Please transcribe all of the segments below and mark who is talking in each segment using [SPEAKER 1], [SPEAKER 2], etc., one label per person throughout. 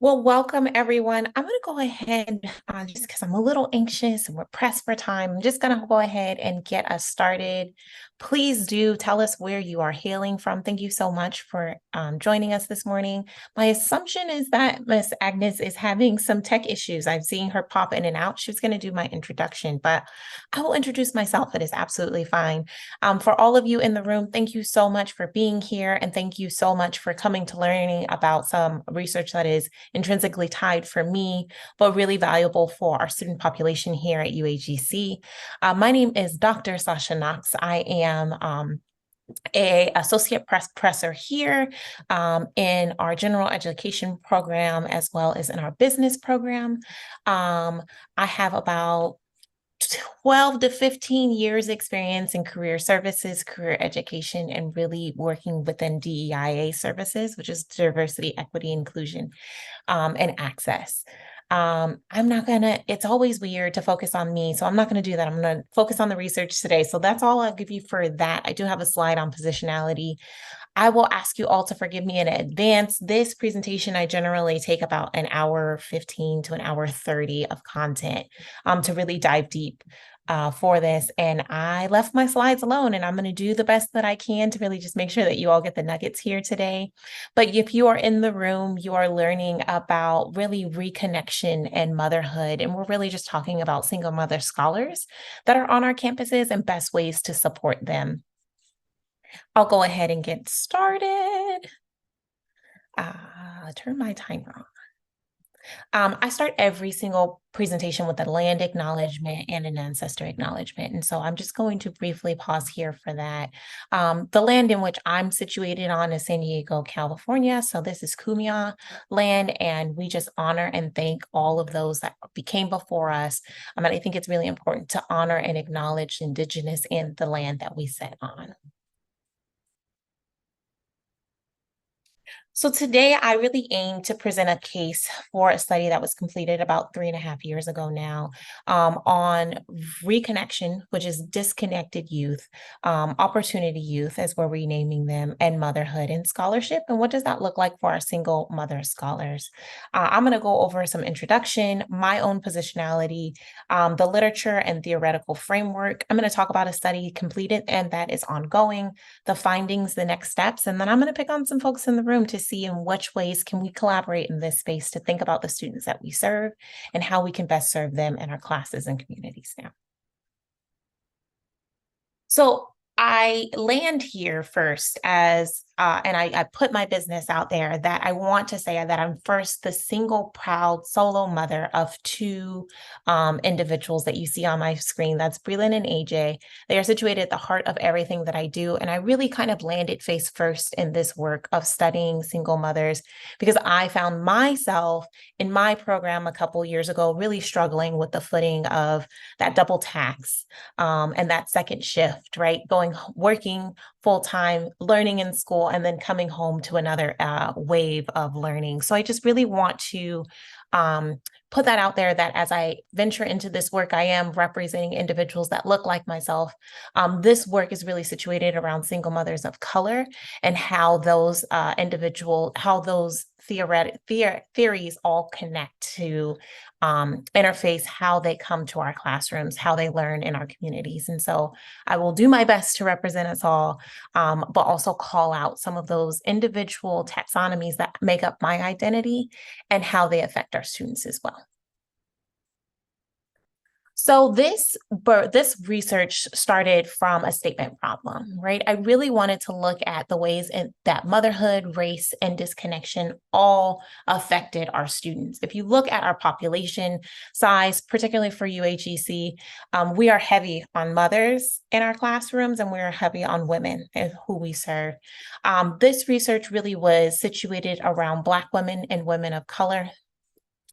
[SPEAKER 1] Well, welcome everyone. I'm going to go ahead just because I'm a little anxious and we're pressed for time. I'm just going to go ahead and get us started. Please do tell us where you are hailing from. Thank you so much for joining us this morning. My assumption is that Miss Agnes is having some tech issues. I've seen her pop in and out. She was going to do my introduction, but I will introduce myself. It is absolutely fine. For all of you in the room, thank you so much for being here. And thank you so much for coming to learning about some research that is intrinsically tied for me, but really valuable for our student population here at UAGC. My name is Dr. Sasha Knox. I am a associate professor here in our general education program, as well as in our business program. I have about 12 to 15 years experience in career services, career education, and really working within DEIA services, which is diversity, equity, inclusion, and access. It's always weird to focus on me, so I'm not going to do that. I'm going to focus on the research today. So that's all I'll give you for that. I do have a slide on positionality. I will ask you all to forgive me in advance. This presentation, I generally take about an hour 15 to an hour 30 of content to really dive deep for this. And I left my slides alone, and I'm going to do the best that I can to really just make sure that you all get the nuggets here today. But if you are in the room, you are learning about really reconnection and motherhood. And we're really just talking about single mother scholars that are on our campuses and best ways to support them. I'll go ahead and get started. Turn my timer on. I start every single presentation with a land acknowledgement and an ancestor acknowledgement. And so I'm just going to briefly pause here for that. The land in which I'm situated on is San Diego, California. So this is Kumeyaw land, and we just honor and thank all of those that came before us. And I think it's really important to honor and acknowledge Indigenous in the land that we sit on. So today I really aim to present a case for a study that was completed about 3.5 years ago now on reconnection, which is disconnected youth, opportunity youth as we're renaming them, and motherhood and scholarship. And what does that look like for our single mother scholars? I'm going to go over some introduction, my own positionality, the literature and theoretical framework. I'm going to talk about a study completed and that is ongoing, the findings, the next steps, and then I'm going to pick on some folks in the room to see in which ways can we collaborate in this space to think about the students that we serve and how we can best serve them in our classes and communities now. So I land here first as, and I put my business out there that I want to say that I'm first the single proud solo mother of two individuals that you see on my screen. That's Breland and AJ. They are situated at the heart of everything that I do. And I really kind of landed face first in this work of studying single mothers because I found myself in my program a couple years ago really struggling with the footing of that double tax and that second shift, right? Working full-time, learning in school, and then coming home to another wave of learning. So I just really want to put that out there that as I venture into this work, I am representing individuals that look like myself. This work is really situated around single mothers of color and how those theories all connect to interface how they come to our classrooms, how they learn in our communities. And so I will do my best to represent us all, but also call out some of those individual taxonomies that make up my identity and how they affect our students as well. So this research started from a statement problem, right? I really wanted to look at the ways that motherhood, race, and disconnection all affected our students. If you look at our population size, particularly for UAGC, we are heavy on mothers in our classrooms, and we are heavy on women who we serve. This research really was situated around Black women and women of color,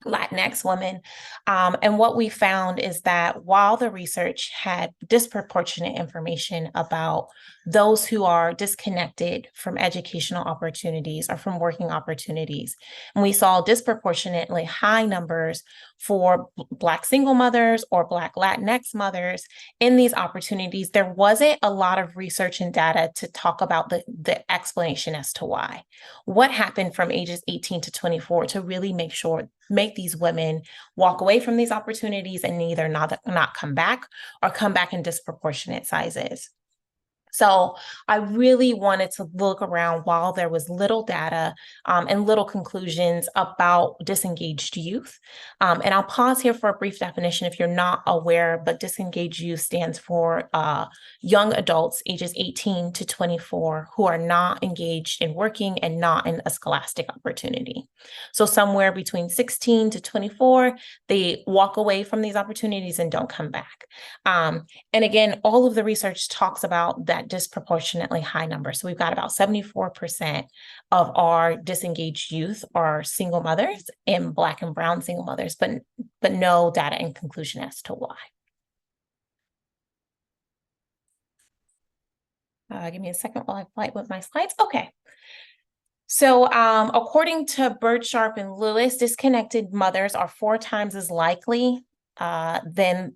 [SPEAKER 1] Latinx women. And what we found is that while the research had disproportionate information about those who are disconnected from educational opportunities or from working opportunities. And we saw disproportionately high numbers for Black single mothers or Black Latinx mothers in these opportunities. There wasn't a lot of research and data to talk about the explanation as to why. What happened from ages 18 to 24 to really make these women walk away from these opportunities and either not come back or come back in disproportionate sizes. So I really wanted to look around while there was little data and little conclusions about disengaged youth. And I'll pause here for a brief definition if you're not aware, but disengaged youth stands for young adults ages 18 to 24 who are not engaged in working and not in a scholastic opportunity. So somewhere between 16 to 24, they walk away from these opportunities and don't come back. And again, all of the research talks about that disproportionately high number. So we've got about 74% of our disengaged youth are single mothers and Black and brown single mothers, but no data and conclusion as to why. Give me a second while I fight with my slides. Okay. So according to Bird, Sharp, and Lewis, disconnected mothers are 4 times as likely than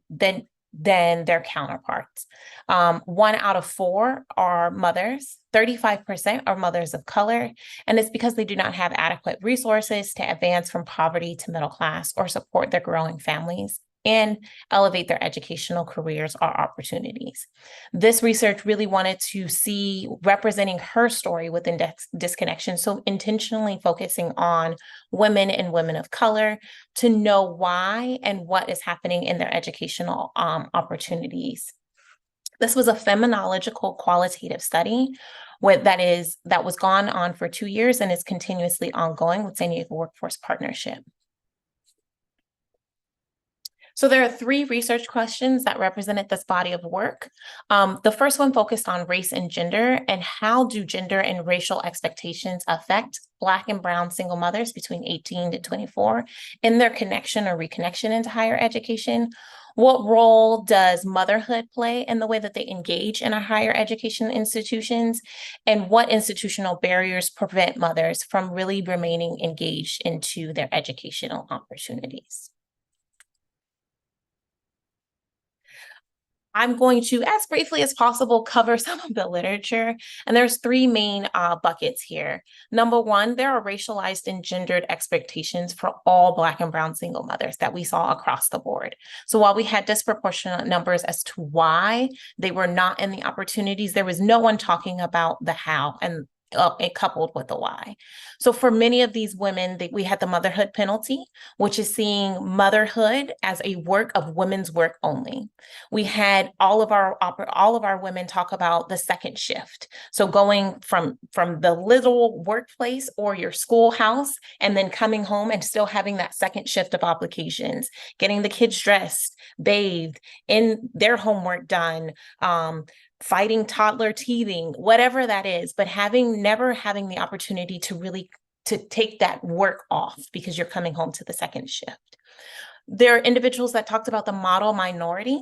[SPEAKER 1] their counterparts. 1 out of 4 are mothers, 35% are mothers of color, and it's because they do not have adequate resources to advance from poverty to middle class or support their growing families and elevate their educational careers or opportunities. This research really wanted to see representing her story within disconnection, so intentionally focusing on women and women of color to know why and what is happening in their educational opportunities. This was a feminological qualitative study that was gone on for 2 years and is continuously ongoing with San Diego Workforce Partnership. So there are 3 research questions that represented this body of work. The first one focused on race and gender, and how do gender and racial expectations affect Black and brown single mothers between 18 to 24 in their connection or reconnection into higher education? What role does motherhood play in the way that they engage in our higher education institutions? And what institutional barriers prevent mothers from really remaining engaged into their educational opportunities? I'm going to, as briefly as possible, cover some of the literature. And there's 3 main buckets here. Number 1, there are racialized and gendered expectations for all Black and brown single mothers that we saw across the board. So while we had disproportionate numbers as to why they were not in the opportunities, there was no one talking about the how and coupled with the why. So for many of these women, we had the motherhood penalty, which is seeing motherhood as a work of women's work only. We had all of our women talk about the second shift. So going from the little workplace or your schoolhouse and then coming home and still having that second shift of obligations, getting the kids dressed, bathed, in their homework done, fighting toddler teething, whatever that is, but never having the opportunity to really to take that work off because you're coming home to the second shift. There are individuals that talked about the model minority,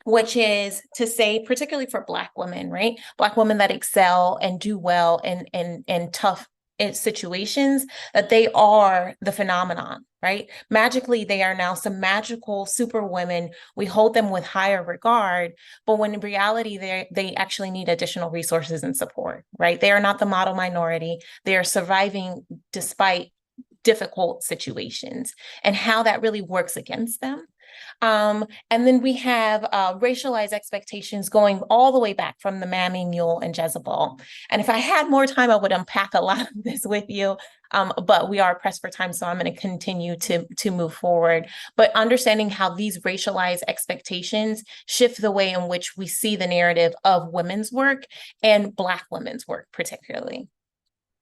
[SPEAKER 1] which is to say, particularly for Black women, right? Black women that excel and do well in tough situations, that they are the phenomenon, right? Magically, they are now some magical super women. We hold them with higher regard, but when in reality, they actually need additional resources and support, right? They are not the model minority. They are surviving despite difficult situations and how that really works against them. And then we have racialized expectations going all the way back from the Mammy, Mule, and Jezebel. And if I had more time, I would unpack a lot of this with you, but we are pressed for time, so I'm going to continue to move forward. But understanding how these racialized expectations shift the way in which we see the narrative of women's work and Black women's work particularly.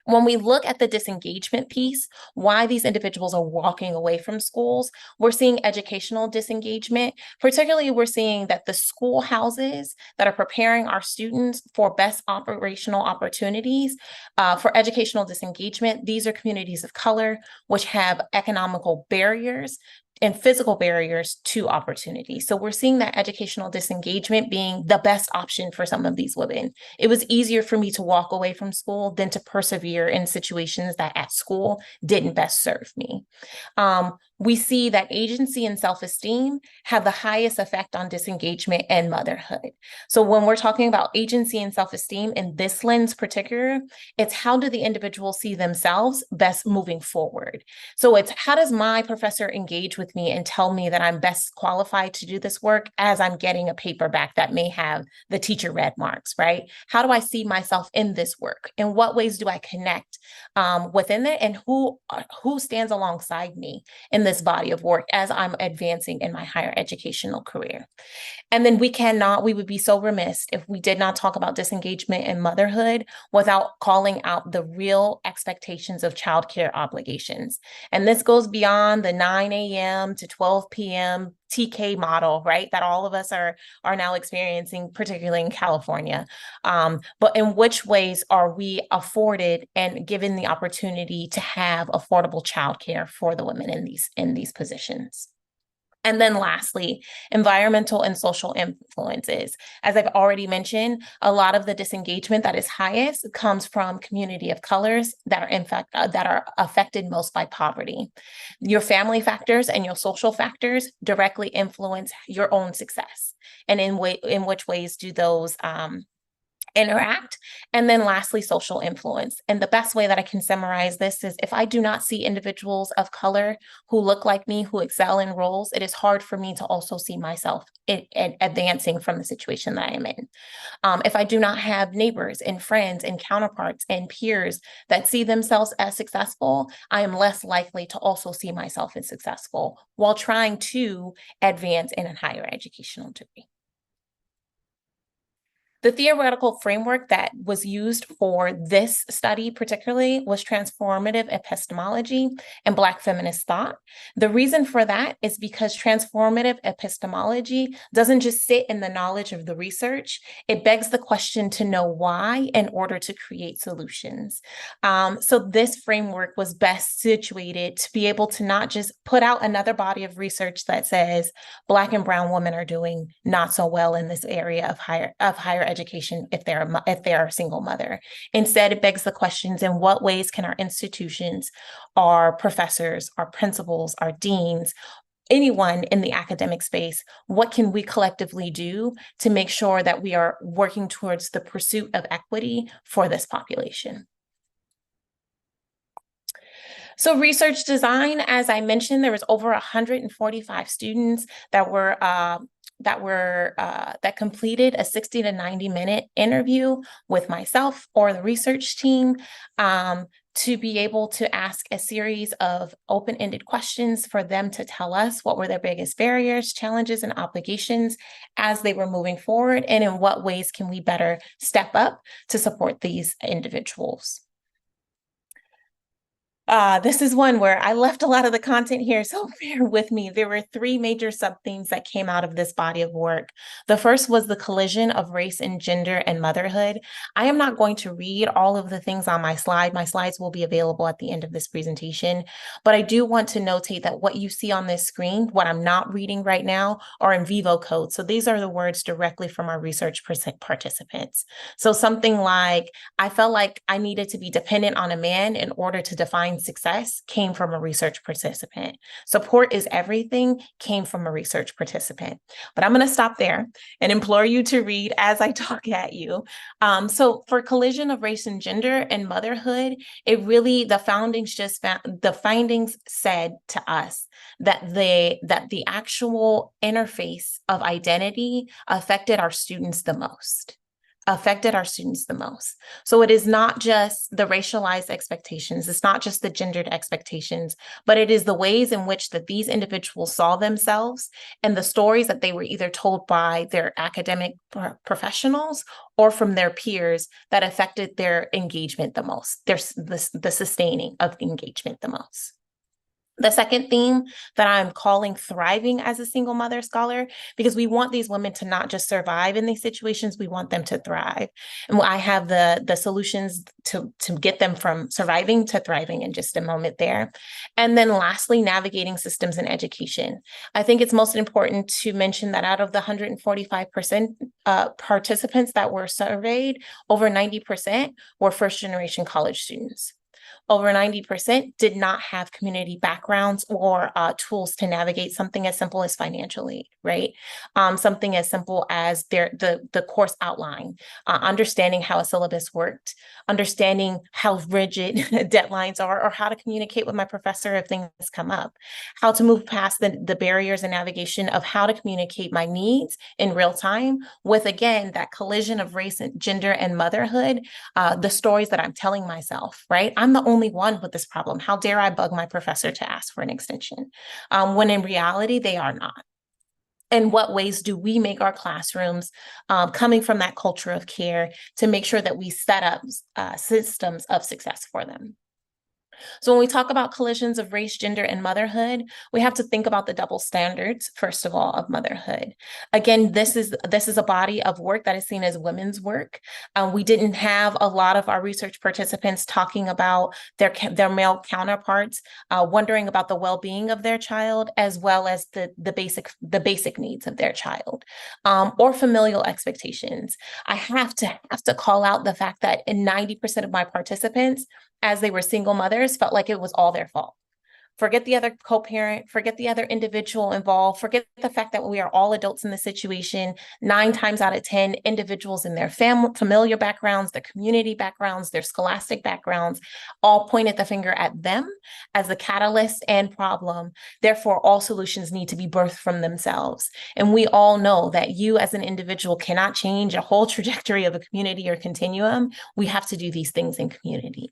[SPEAKER 1] When we look at the disengagement piece, why these individuals are walking away from schools, we're seeing educational disengagement. Particularly, we're seeing that the schoolhouses that are preparing our students for best operational opportunities for educational disengagement, these are communities of color, which have economical barriers and physical barriers to opportunity. So we're seeing that educational disengagement being the best option for some of these women. It was easier for me to walk away from school than to persevere in situations that at school didn't best serve me. We see that agency and self-esteem have the highest effect on disengagement and motherhood. So when we're talking about agency and self-esteem in this lens particular, it's how do the individual see themselves best moving forward? So it's how does my professor engage with me and tell me that I'm best qualified to do this work as I'm getting a paper back that may have the teacher red marks, right? How do I see myself in this work? In what ways do I connect within it? And who stands alongside me in this body of work as I'm advancing in my higher educational career? And then we would be so remiss if we did not talk about disengagement and motherhood without calling out the real expectations of childcare obligations. And this goes beyond the 9 a.m. to 12 p.m. TK model, right? That all of us are now experiencing, particularly in California. But in which ways are we afforded and given the opportunity to have affordable childcare for the women in these positions? And then lastly, environmental and social influences. As I've already mentioned, a lot of the disengagement that is highest comes from community of colors that are in fact that are affected most by poverty. Your family factors and your social factors directly influence your own success. And in which ways do those interact? And then lastly, social influence. And the best way that I can summarize this is if I do not see individuals of color who look like me, who excel in roles, it is hard for me to also see myself advancing from the situation that I am in. If I do not have neighbors and friends and counterparts and peers that see themselves as successful, I am less likely to also see myself as successful while trying to advance in a higher educational degree. The theoretical framework that was used for this study particularly was transformative epistemology and Black feminist thought. The reason for that is because transformative epistemology doesn't just sit in the knowledge of the research, it begs the question to know why in order to create solutions. So this framework was best situated to be able to not just put out another body of research that says Black and brown women are doing not so well in this area of higher education if they're a single mother. Instead, it begs the questions, in what ways can our institutions, our professors, our principals, our deans, anyone in the academic space, what can we collectively do to make sure that we are working towards the pursuit of equity for this population? So research design, as I mentioned, there was over 145 students that completed a 60 to 90-minute interview with myself or the research team to be able to ask a series of open-ended questions for them to tell us what were their biggest barriers, challenges, and obligations as they were moving forward, and in what ways can we better step up to support these individuals. This is one where I left a lot of the content here, so bear with me. There were three major sub-themes that came out of this body of work. The first was the collision of race and gender and motherhood. I am not going to read all of the things on my slide. My slides will be available at the end of this presentation, but I do want to notate that what you see on this screen, what I'm not reading right now, are in vivo code. So these are the words directly from our research participants. So something like, I felt like I needed to be dependent on a man in order to define success, came from a research participant. Support is everything came from a research participant. But I'm going to stop there and implore you to read as I talk at you. So for collision of race and gender and motherhood, the findings said to us that the actual interface of identity affected our students the most. So it is not just the racialized expectations, it's not just the gendered expectations, but it is the ways in which that these individuals saw themselves and the stories that they were either told by their academic professionals or from their peers that affected their engagement the most, the sustaining of the engagement the most. The second theme that I'm calling thriving as a single mother scholar, because we want these women to not just survive in these situations, we want them to thrive. And I have the solutions to get them from surviving to thriving in just a moment there. And then lastly, navigating systems in education. I think it's most important to mention that out of the 145% participants that were surveyed, over 90% were first generation college students. Over 90% did not have community backgrounds or tools to navigate something as simple as financial aid, right? Something as simple as the course outline, understanding how a syllabus worked, understanding how rigid deadlines are, or how to communicate with my professor if things come up, how to move past the barriers and navigation of how to communicate my needs in real time with, again, that collision of race and gender and motherhood, the stories that I'm telling myself, right? I'm the only one with this problem. How dare I bug my professor to ask for an extension? When in reality, they are not. In what ways do we make our classrooms, coming from that culture of care, to make sure that we set up systems of success for them? So when we talk about collisions of race, gender, and motherhood, we have to think about the double standards, first of all, of motherhood. Again, this is a body of work that is seen as women's work. We didn't have a lot of our research participants talking about their male counterparts, wondering about the well-being of their child, as well as the basic needs of their child, or familial expectations. I have to call out the fact that in 90% of my participants, as they were single mothers, felt like it was all their fault. Forget the other co-parent, forget the other individual involved, forget the fact that we are all adults in the situation. 9 times out of 10, individuals in their familiar backgrounds, their community backgrounds, their scholastic backgrounds, all pointed the finger at them as the catalyst and problem. Therefore, all solutions need to be birthed from themselves. And we all know that you as an individual cannot change a whole trajectory of a community or continuum. We have to do these things in community.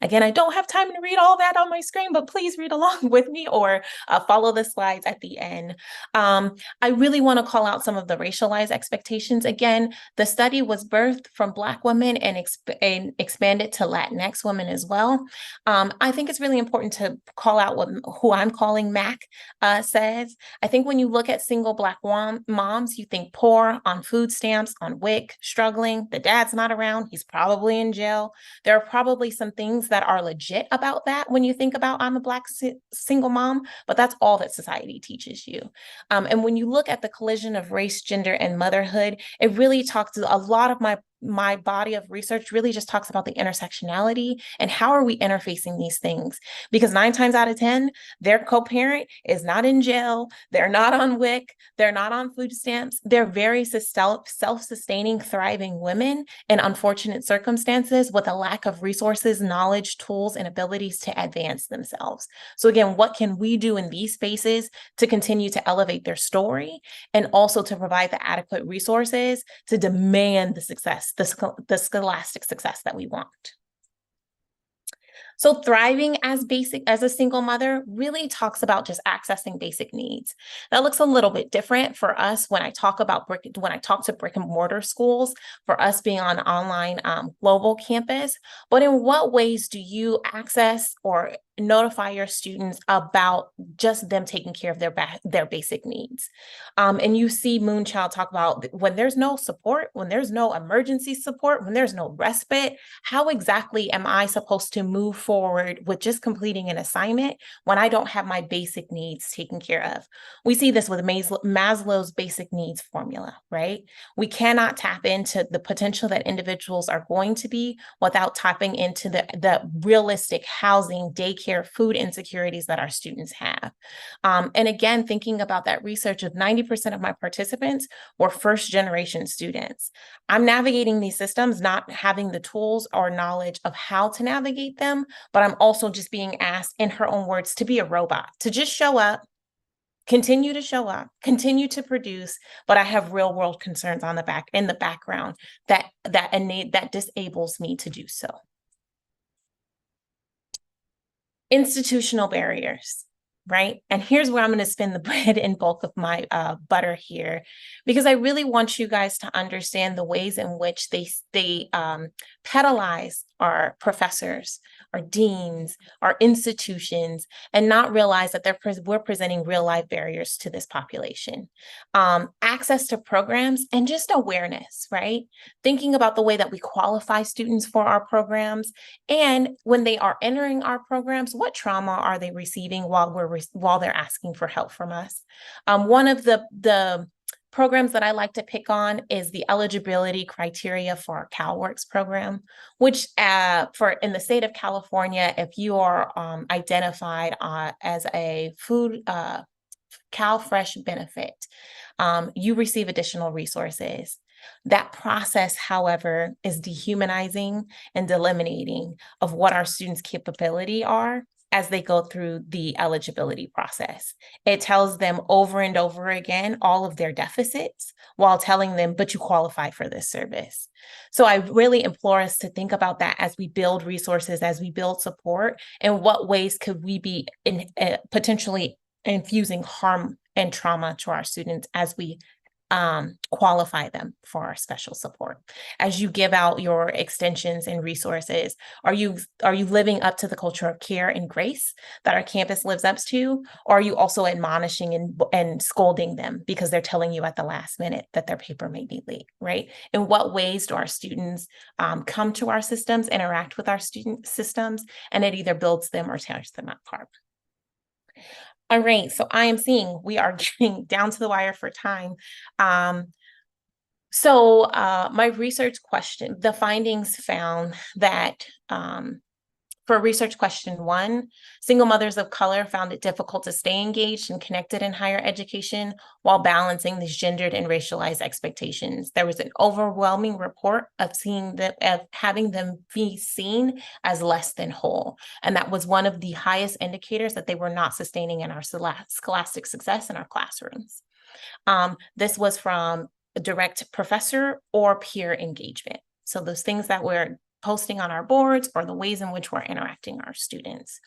[SPEAKER 1] Again, I don't have time to read all that on my screen, but please read along with me or follow the slides at the end. I really want to call out some of the racialized expectations. Again, the study was birthed from Black women and expanded to Latinx women as well. I think it's really important to call out who I'm calling MAC says. I think when you look at single Black moms, you think poor, on food stamps, on WIC, struggling, the dad's not around, he's probably in jail. There are probably some things that are legit about that when you think about I'm a Black single mom, but that's all that society teaches you. And when you look at the collision of race, gender, and motherhood, it really talks to a lot of my body of research really just talks about the intersectionality and how are we interfacing these things, because 9 times out of 10 their co-parent is not in jail, they're not on WIC, they're not on food stamps, they're very self-sustaining, thriving women in unfortunate circumstances with a lack of resources, knowledge, tools, and abilities to advance themselves. So again, what can we do in these spaces to continue to elevate their story and also to provide the adequate resources to demand the success, the scholastic success that we want? So thriving as a single mother really talks about just accessing basic needs. That looks a little bit different for us when I talk to brick and mortar schools, for us being on online global campus. But in what ways do you access or notify your students about just them taking care of their basic needs? And you see Moonchild talk about when there's no support, when there's no emergency support, when there's no respite, how exactly am I supposed to move forward with just completing an assignment when I don't have my basic needs taken care of? We see this with Maslow's basic needs formula, right? We cannot tap into the potential that individuals are going to be without tapping into the realistic housing, daycare, food insecurities that our students have. And again, thinking about that research of 90% of my participants were first generation students. I'm navigating these systems, not having the tools or knowledge of how to navigate them, but I'm also just being asked, in her own words, to be a robot, to just show up, continue to show up, continue to produce, but I have real world concerns in the background that disables me to do so. Institutional barriers. right? And here's where I'm going to spin the bread and bulk of my butter here, because I really want you guys to understand the ways in which they pedalize our professors, our deans, our institutions, and not realize that we're presenting real life barriers to this population. Access to programs and just awareness, right? Thinking about the way that we qualify students for our programs, and when they are entering our programs, what trauma are they receiving while they're asking for help from us? One of the programs that I like to pick on is the eligibility criteria for our CalWorks program, which for in the state of California, if you are identified as a food CalFresh benefit, you receive additional resources. That process, however, is dehumanizing and delimiting of what our students' capability are as they go through the eligibility process. It tells them over and over again all of their deficits while telling them, but you qualify for this service. So I really implore us to think about that as we build resources, as we build support, and what ways could we be potentially infusing harm and trauma to our students as we qualify them for our special support. As you give out your extensions and resources, are you living up to the culture of care and grace that our campus lives up to? Or are you also admonishing and scolding them because they're telling you at the last minute that their paper may be late, right? In what ways do our students come to our systems, interact with our student systems, and it either builds them or tears them apart? All right, so I am seeing we are getting down to the wire for time. My research question, the findings found that for research question 1, single mothers of color found it difficult to stay engaged and connected in higher education while balancing these gendered and racialized expectations. There was an overwhelming report of having them be seen as less than whole. And that was one of the highest indicators that they were not sustaining in our scholastic success in our classrooms. This was from direct professor or peer engagement. So those things that we're posting on our boards or the ways in which we're interacting our students.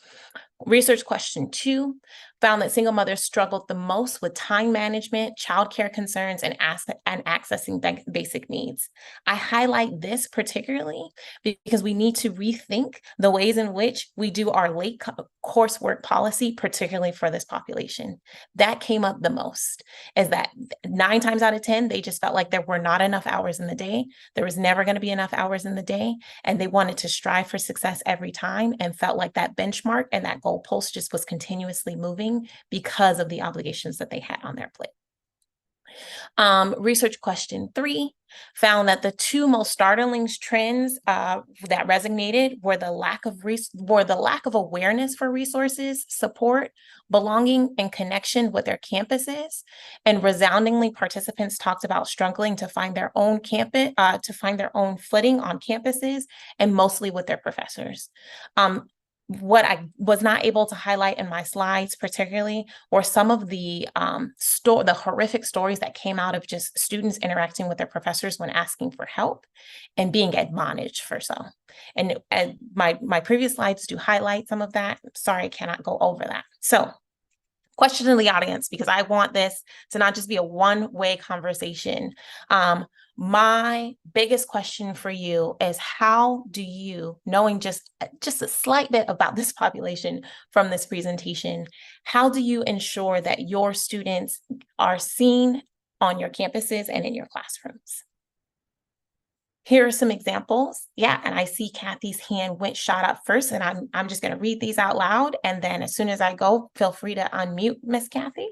[SPEAKER 1] Research question 2 found that single mothers struggled the most with time management, childcare concerns, and accessing basic needs. I highlight this particularly because we need to rethink the ways in which we do our late coursework policy, particularly for this population. That came up the most, is that 9 times out of 10, they just felt like there were not enough hours in the day. There was never going to be enough hours in the day, and they wanted to strive for success every time and felt like that benchmark and that goalpost just was continuously moving because of the obligations that they had on their plate. Research question 3 found that the 2 most startling trends that resonated were the lack of awareness for resources, support, belonging, and connection with their campuses. And resoundingly, participants talked about struggling to find their own footing on campuses, and mostly with their professors. What I was not able to highlight in my slides particularly were some of the horrific stories that came out of just students interacting with their professors when asking for help and being admonished for so. And my previous slides do highlight some of that. Sorry, I cannot go over that. So, question to the audience, because I want this to not just be a one-way conversation. My biggest question for you is, how do you, knowing just a slight bit about this population from this presentation, how do you ensure that your students are seen on your campuses and in your classrooms? Here are some examples. Yeah, and I see Kathy's hand shot up first, and I'm just going to read these out loud, and then as soon as I go, feel free to unmute Miss Kathy.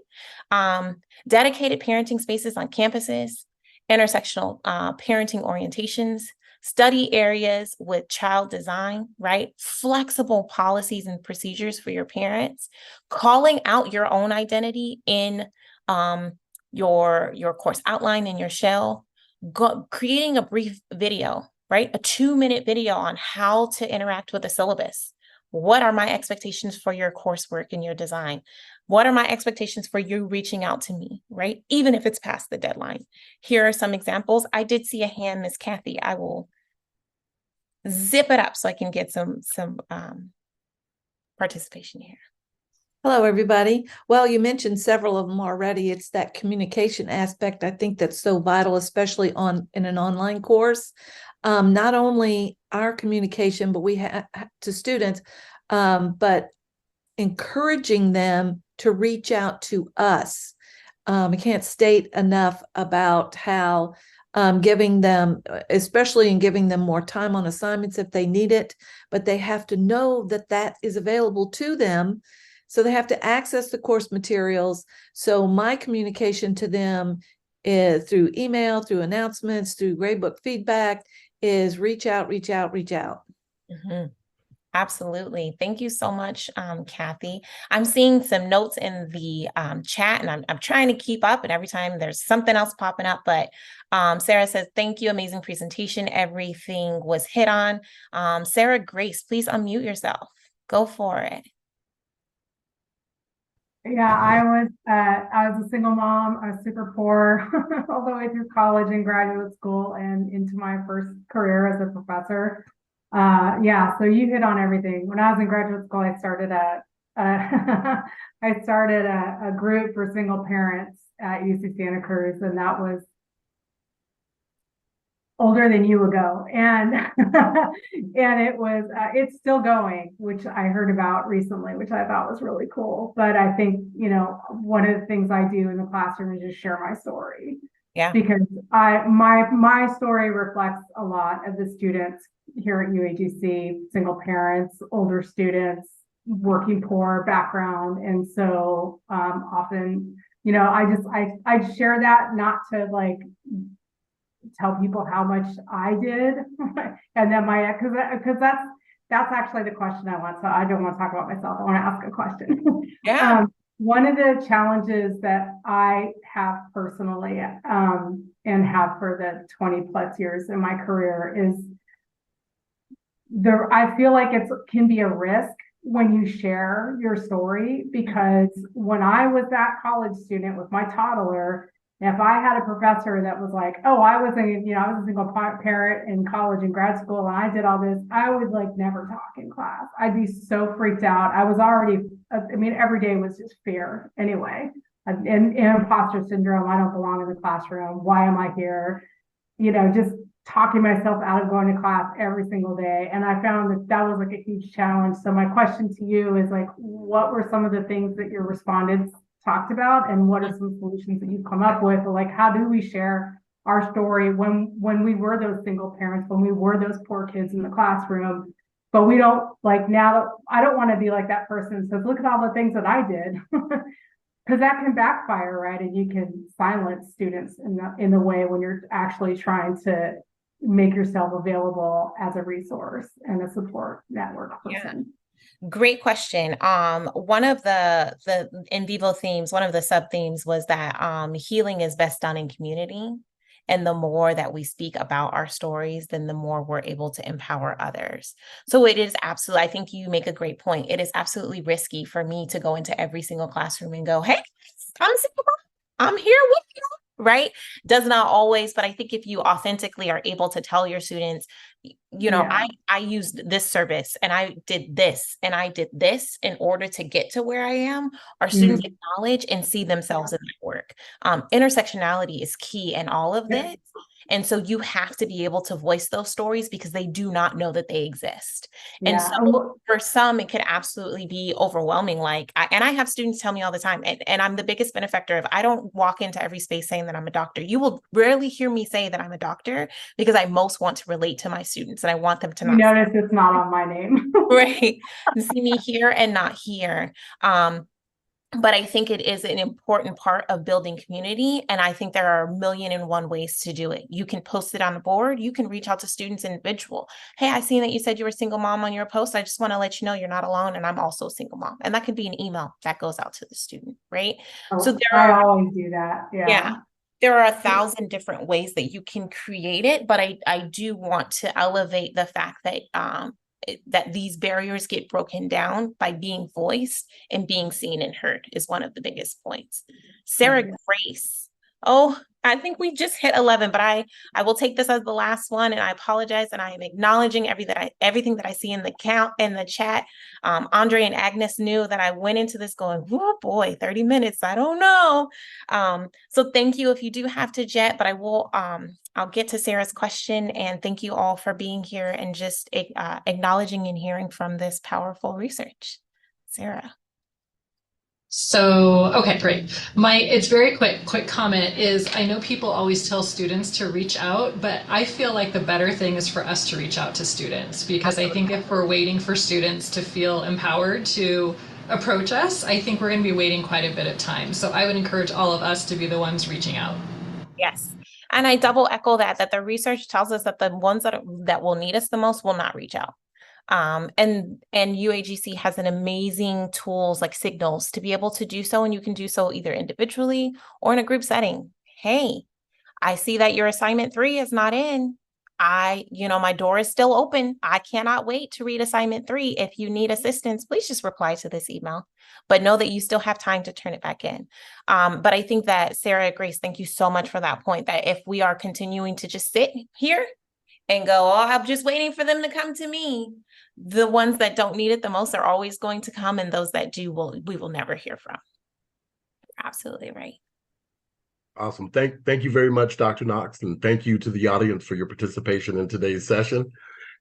[SPEAKER 1] Dedicated parenting spaces on campuses, intersectional parenting orientations, study areas with child design, right? Flexible policies and procedures for your parents, calling out your own identity in your course outline in your shell, creating a brief video, right? A 2-minute video on how to interact with the syllabus. What are my expectations for your coursework and your design? What are my expectations for you reaching out to me, right? Even if it's past the deadline. Here are some examples. I did see a hand, Miss Kathy. I will zip it up so I can get some participation here.
[SPEAKER 2] Hello, everybody. Well, you mentioned several of them already. It's that communication aspect, I think, that's so vital, especially in an online course. Not only our communication, but we have to students, but encouraging them to reach out to us. I can't state enough about how giving them, especially in giving them more time on assignments if they need it, but they have to know that that is available to them. So they have to access the course materials. So my communication to them is through email, through announcements, through gradebook feedback, is reach out, reach out, reach out.
[SPEAKER 1] Mhm. Absolutely. Thank you so much, Kathy. I'm seeing some notes in the chat and I'm trying to keep up, and every time there's something else popping up, but Sarah says, thank you, amazing presentation. Everything was hit on. Sarah Grace, please unmute yourself. Go for it.
[SPEAKER 3] Yeah, I was a single mom. I was super poor all the way through college and graduate school and into my first career as a professor. Yeah, so you hit on everything. When I was in graduate school, I started I started a group for single parents at UC Santa Cruz, and that was older than you ago, and and it's still going, which I heard about recently, which I thought was really cool. But I think, one of the things I do in the classroom is just share my story.
[SPEAKER 1] Yeah.
[SPEAKER 3] Because my story reflects a lot of the students here at UAGC, single parents, older students, working poor background. And so often, I share that not to like tell people how much I did, and then because that's actually the question I want. So I don't want to talk about myself. I want to ask a question.
[SPEAKER 1] Yeah.
[SPEAKER 3] One of the challenges that I have personally, and have for the 20 plus years in my career is I feel like it can be a risk when you share your story, because when I was that college student with my toddler, if I had a professor that was like, "Oh, I was a single parent in college and grad school, and I did all this," I would like never talk in class. I'd be so freaked out. I was already, every day was just fear anyway, and imposter syndrome. I don't belong in the classroom. Why am I here? Just talking myself out of going to class every single day. And I found that was like a huge challenge. So my question to you is like, what were some of the things that your respondents talked about, and what are some solutions that you've come up with? Like, how do we share our story when we were those single parents, when we were those poor kids in the classroom, but we don't, like, now I don't want to be like that person who says, look at all the things that I did. Because that can backfire, right? And you can silence students in the way when you're actually trying to make yourself available as a resource and a support network person.
[SPEAKER 1] Yeah. Great question. One of the in vivo themes, one of the sub themes was that healing is best done in community. And the more that we speak about our stories, then the more we're able to empower others. So it is absolutely, I think you make a great point. It is absolutely risky for me to go into every single classroom and go, "Hey, I'm here with you." Right? Does not always, but I think if you authentically are able to tell your students,
[SPEAKER 3] Yeah.
[SPEAKER 1] I used this service and I did this and I did this in order to get to where I am, our students acknowledge and see themselves in that work. Intersectionality is key in all of
[SPEAKER 3] Yeah.
[SPEAKER 1] this. And so you have to be able to voice those stories because they do not know that they exist. And
[SPEAKER 3] Yeah.
[SPEAKER 1] so for some, it could absolutely be overwhelming. And I have students tell me all the time, and I'm the biggest benefactor of, I don't walk into every space saying that I'm a doctor. You will rarely hear me say that I'm a doctor because I most want to relate to my students and I want them to
[SPEAKER 3] You
[SPEAKER 1] not
[SPEAKER 3] notice it's not on my name.
[SPEAKER 1] right, see me here and not here. But I think it is an important part of building community. And I think there are a million and one ways to do it. You can post it on a board. You can reach out to students individual. "Hey, I seen that you said you were a single mom on your post. I just want to let you know you're not alone. And I'm also a single mom." And that could be an email that goes out to the student, right? So there
[SPEAKER 3] I
[SPEAKER 1] are,
[SPEAKER 3] always do that.
[SPEAKER 1] yeah,
[SPEAKER 3] Yeah.
[SPEAKER 1] there are 1,000 different ways that you can create it. But I do want to elevate the fact that that these barriers get broken down by being voiced and being seen and heard is one of the biggest points. Sarah Grace, Oh, I think we just hit 11, but I will take this as the last one, and I apologize, and I am acknowledging everything that I see in the count in the chat. Andre and Agnes knew that I went into this going, oh boy, 30 minutes. I don't know. So thank you if you do have to jet, but I'll get to Sarah's question, and thank you all for being here and just acknowledging and hearing from this powerful research. Sarah.
[SPEAKER 4] So, okay, great. It's very quick comment is I know people always tell students to reach out, but I feel like the better thing is for us to reach out to students, because I think if we're waiting for students to feel empowered to approach us, I think we're going to be waiting quite a bit of time. So I would encourage all of us to be the ones reaching out.
[SPEAKER 1] Yes. And I double echo that the research tells us that the ones that will need us the most will not reach out. And UAGC has an amazing tools like signals to be able to do so. And you can do so either individually or in a group setting. Hey, I see that your assignment 3 is not in. My door is still open. I cannot wait to read assignment 3. If you need assistance, please just reply to this email, but know that you still have time to turn it back in. But I think that Sarah, Grace, thank you so much for that point, that if we are continuing to just sit here and go, oh, I'm just waiting for them to come to me, the ones that don't need it the most are always going to come, and those that do, we will never hear from. Absolutely right.
[SPEAKER 5] Awesome. Thank you very much, Dr. Knox, and thank you to the audience for your participation in today's session.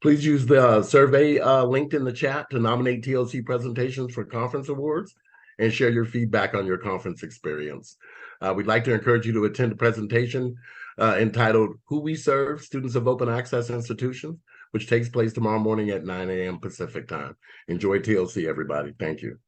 [SPEAKER 5] Please use the survey linked in the chat to nominate TLC presentations for conference awards and share your feedback on your conference experience. We'd like to encourage you to attend a presentation entitled Who We Serve, Students of Open Access Institutions, which takes place tomorrow morning at 9 a.m. Pacific time. Enjoy TLC, everybody. Thank you.